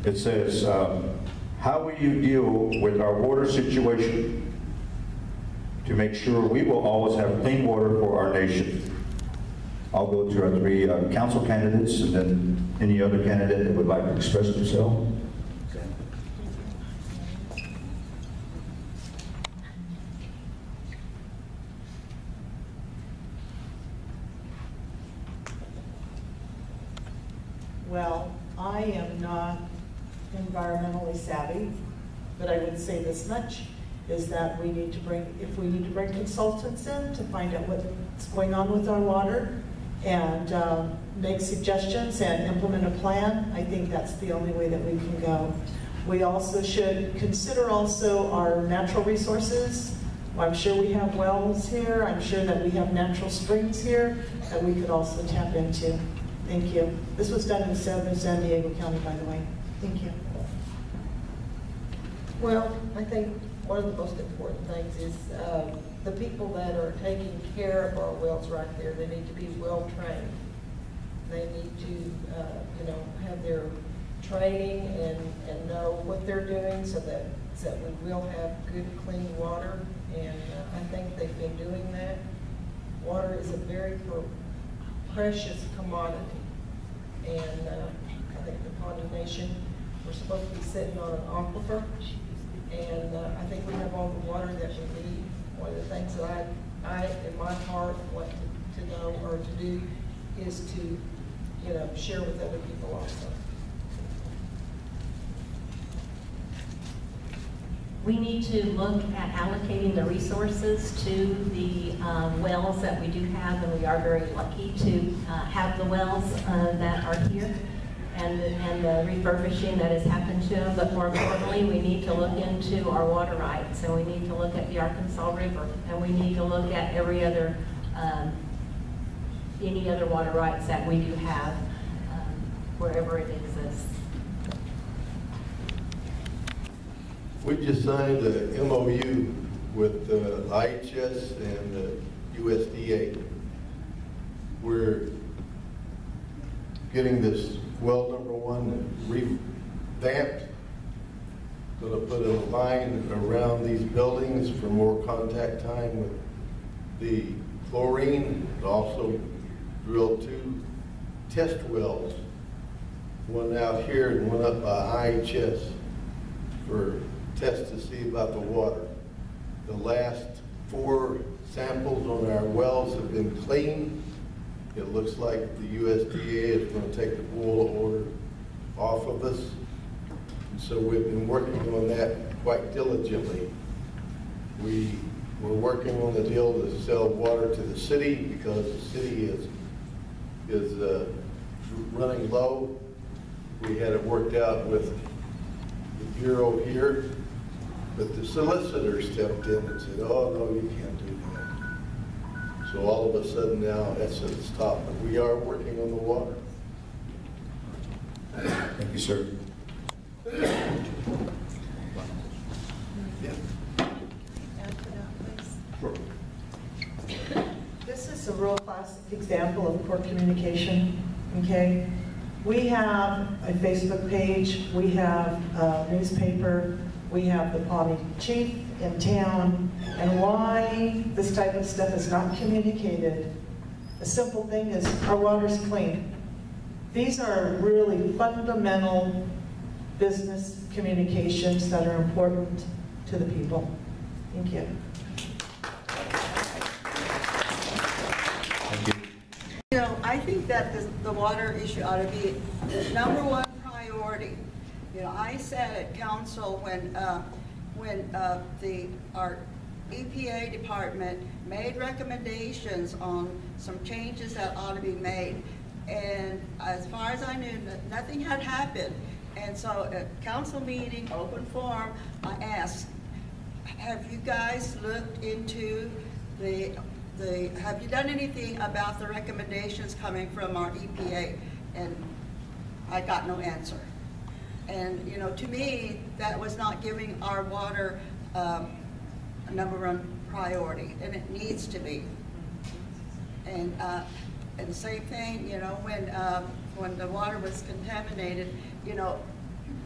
It says, how will you deal with our water situation to make sure we will always have clean water for our nation? I'll go to our three council candidates and then any other candidate that would like to express themselves. Well, I am not environmentally savvy, but I would say this much, is that we need to bring, if we need to bring consultants in to find out what's going on with our water and make suggestions and implement a plan, I think that's the only way that we can go. We also should consider also our natural resources. I'm sure we have wells here. I'm sure that we have natural springs here that we could also tap into. Thank you. This was done in southern San Diego County, by the way. Thank you. Well, I think one of the most important things is the people that are taking care of our wells right there, they need to be well trained. They need to, have their training and know what they're doing so that we will have good, clean water. And I think they've been doing that. Water is a very precious commodity. And I think the Pawnee Nation, we're supposed to be sitting on an aquifer. And I think we have all the water that we need. One of the things that I in my heart, want to know or to do is to, share with other people also. We need to look at allocating the resources to the wells that we do have, and we are very lucky to have the wells that are here and the refurbishing that has happened to them. But more importantly, we need to look into our water rights, and we need to look at the Arkansas River, and we need to look at every other, any other water rights that we do have wherever it exists. We just signed a MOU with IHS and USDA. We're getting this well number one revamped. Going to put a line around these buildings for more contact time with the chlorine. Also drill 2 test wells, one out here and one up by IHS for tests to see about the water. The last 4 samples on our wells have been clean. It looks like the USDA is going to take the boil order off of us. And so we've been working on that quite diligently. We're working on the deal to sell water to the city because the city is running low. We had it worked out with the Bureau here, but the solicitor stepped in and said, oh, no, you can't do that. So all of a sudden now that's at a stop, but we are working on the water. Thank you, sir. Sure. This is a real classic example of poor communication, okay? We have a Facebook page, we have a newspaper, we have the Pawnee chief in town, and why this type of stuff is not communicated. A simple thing is our water's clean. These are really fundamental business communications that are important to the people. Thank you. Thank you. I think that the water issue ought to be the #1 priority. I said at council when our EPA department made recommendations on some changes that ought to be made, and as far as I knew, nothing had happened. And so at council meeting, open forum, I asked, have you guys looked into have you done anything about the recommendations coming from our EPA? And I got no answer. And to me, that was not giving our water a #1 priority, and it needs to be. And the same thing, when the water was contaminated,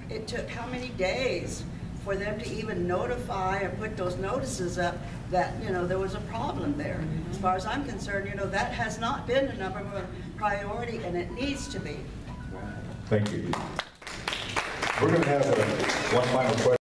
it took how many days for them to even notify or put those notices up that, you know, there was a problem there. As far as I'm concerned, you know, that has not been a number one priority, and it needs to be. Thank you. We're going to have one final question.